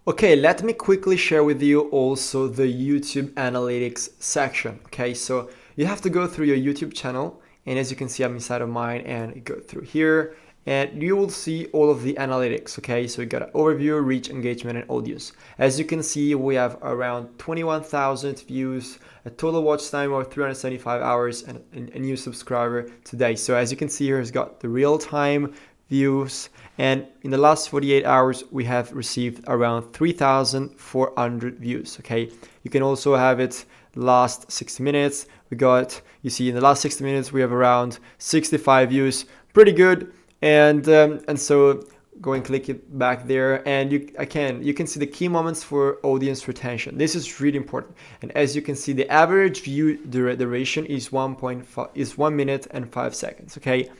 Okay, let me quickly share with you also the YouTube analytics section. Okay, so you have to go through your YouTube channel, and as you can see, I'm inside of mine, and go through here, and you will see all of the analytics. Okay, so you got an overview, reach, engagement, and audience. As you can see, we have around 21,000 views, a total watch time of 375 hours, and a new subscriber today. So as you can see here, it's got the real time views, and in the last 48 hours we have received around 3,400 views. Okay, you can also have it last 60 minutes. You see in the last 60 minutes we have around 65 views, pretty good. And so go and click it back there, and you can see the key moments for audience retention. This is really important. And as you can see, the average view duration is 1 minute and 5 seconds. Okay,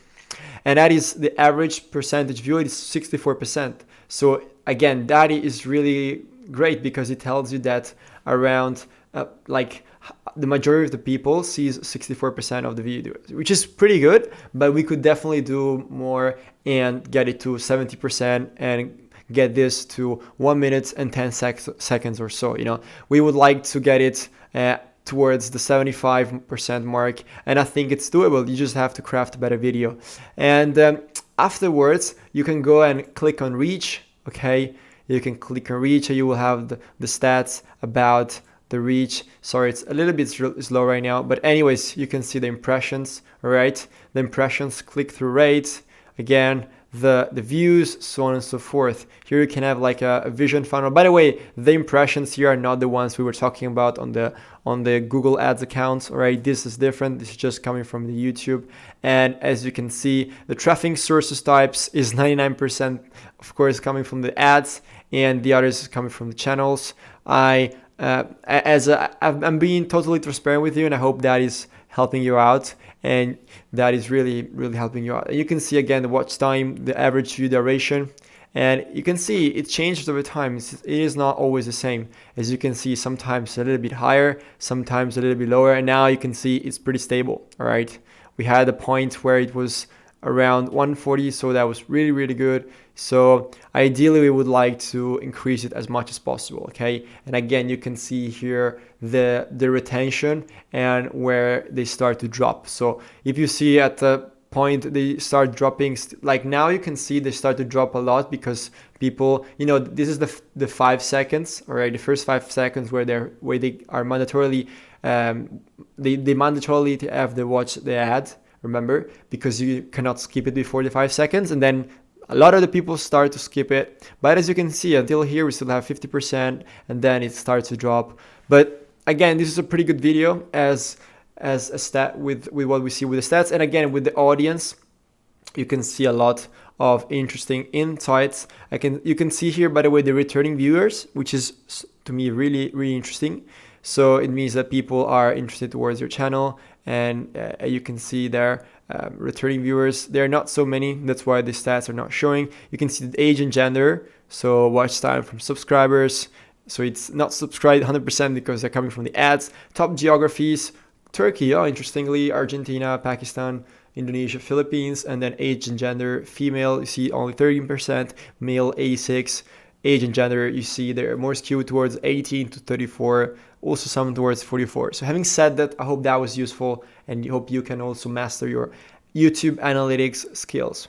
and that is the average percentage view. It is 64%. So again, that is really great because it tells you that around the majority of the people sees 64% of the video, which is pretty good, but we could definitely do more and get it to 70% and get this to 1 minute and 10 seconds or so. We would like to get it towards the 75% mark, and I think it's doable. You just have to craft a better video. And afterwards you can go and click on reach. Okay, you can click on reach, and you will have the stats about the reach. Sorry, it's a little bit slow right now, but anyways, you can see the impressions. All right, the impressions, click-through rate, again, the views, so on and so forth. Here you can have like a vision funnel. By the way, the impressions here are not the ones we were talking about on the Google Ads accounts. All right, this is different. This is just coming from the YouTube. And as you can see, the traffic sources types is 99%, of course, coming from the ads, and the others is coming from the channels. I'm being totally transparent with you, and I hope that is helping you out, and that is really helping you out. And you can see again the watch time, the average view duration, and you can see it changes over time. It is not always the same. As you can see, sometimes a little bit higher, sometimes a little bit lower, and now you can see it's pretty stable. All right, we had a point where it was around 140, so that was really good. So ideally we would like to increase it as much as possible. Okay, and again, you can see here the retention and where they start to drop. So if you see at the point they start dropping, like now you can see they start to drop a lot because people, this is the 5 seconds, all right, the first 5 seconds where they are mandatorily they mandatorily have to watch the ad, remember, because you cannot skip it before the 5 seconds, and then a lot of the people start to skip it. But as you can see, until here we still have 50%, and then it starts to drop. But again, this is a pretty good video as a stat with what we see with the stats. And again, with the audience, you can see a lot of interesting insights. You can see here, by the way, the returning viewers, which is to me really interesting. So it means that people are interested towards your channel, and you can see there returning viewers. There are not so many, that's why the stats are not showing. You can see the age and gender, so watch time from subscribers. So it's not subscribed 100% because they're coming from the ads. Top geographies, Turkey, interestingly, Argentina, Pakistan, Indonesia, Philippines, and then age and gender, female, you see only 13%, male 86%. Age and gender, you see they're more skewed towards 18 to 34, also some towards 44. So having said that, I hope that was useful, and I hope you can also master your YouTube analytics skills.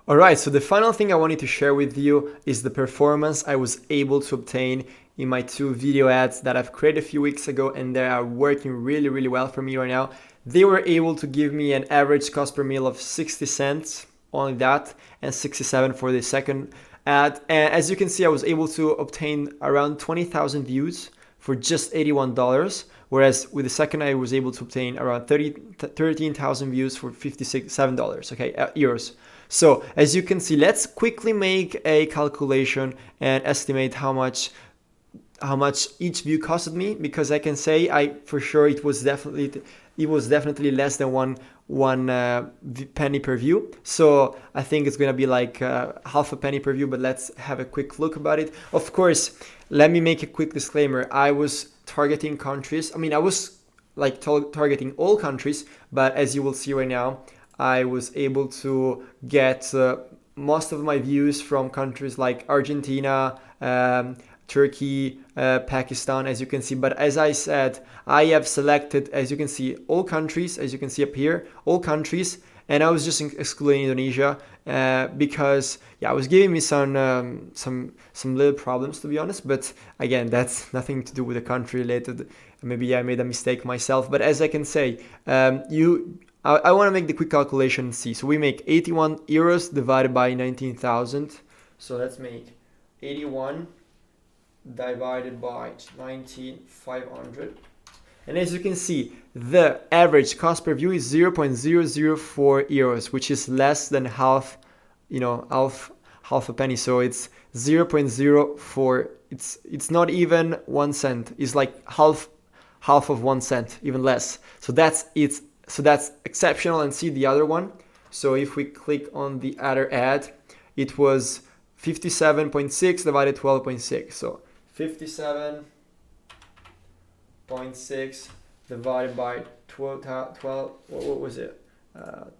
All right, so the final thing I wanted to share with you is the performance I was able to obtain in my 2 video ads that I've created a few weeks ago, and they are working really well for me right now. They were able to give me an average cost per mille of 60 cents, only that, and 67 for the second ad. And as you can see, I was able to obtain around 20,000 views for just $81, whereas with the second I was able to obtain around 13,000 views for $57, okay, euros. So as you can see, let's quickly make a calculation and estimate how much each view costed me, because I can say for sure it was definitely less than one penny per view. So I think it's gonna be like half a penny per view, but let's have a quick look about it. Of course, let me make a quick disclaimer. I was targeting countries. I was like targeting all countries, but as you will see right now, I was able to get most of my views from countries like Argentina, Turkey, Pakistan, as you can see. But as I said, I have selected, as you can see, all countries, as you can see up here, all countries, and I was just excluding Indonesia because yeah, it was giving me some little problems, to be honest. But again, that's nothing to do with the country related. Maybe I made a mistake myself. But as I can say, I want to make the quick calculation and see. So we make 81 euros divided by 19,000. So let's make 81 divided by 19,500. And as you can see, the average cost per view is 0.004 euros, which is less than half, half a penny. So it's 0.04. It's not even 1 cent. It's like half of 1 cent, even less. So that's it. So that's exceptional. And see the other one. So if we click on the other ad, it was 57.6 divided 12.6. So 57.6 divided by 12, what was it?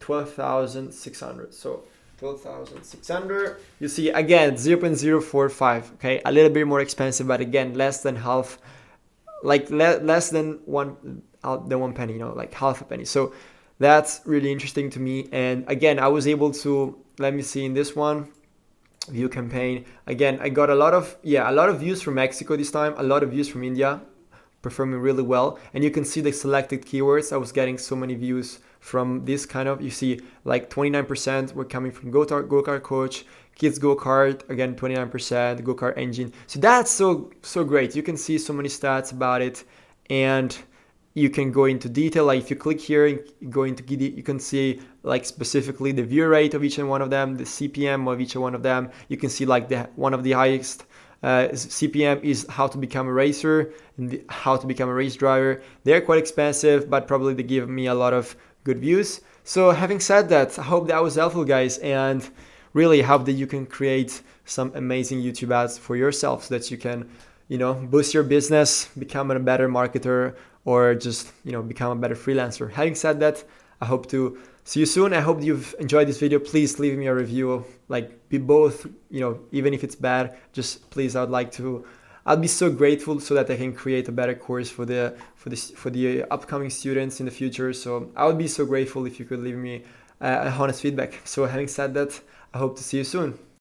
12,600. So 12,600. You see again 0.045. Okay, a little bit more expensive, but again less than half, like less than one penny. Like half a penny. So that's really interesting to me. And again, I was able to, let me see in this one, view campaign. Again, I got a lot of views from Mexico this time, a lot of views from India, performing really well. And you can see the selected keywords. I was getting so many views from this kind of, you see like 29% were coming from go-kart coach, kids go-kart, again 29%, go-kart engine. So that's so great. You can see so many stats about it, and you can go into detail. Like if you click here and go into GD, you can see like specifically the view rate of each and one of them, the CPM of each one of them. You can see like one of the highest CPM is how to become a racer and how to become a race driver. They're quite expensive, but probably they give me a lot of good views. So having said that, I hope that was helpful, guys, and really hope that you can create some amazing YouTube ads for yourself so that you can, boost your business, become a better marketer, or just become a better freelancer. Having said that, I hope to see you soon. I hope you've enjoyed this video. Please leave me a review, like be both, even if it's bad, just please, I'd be so grateful so that I can create a better course for the upcoming students in the future. So I would be so grateful if you could leave me honest feedback. So having said that, I hope to see you soon.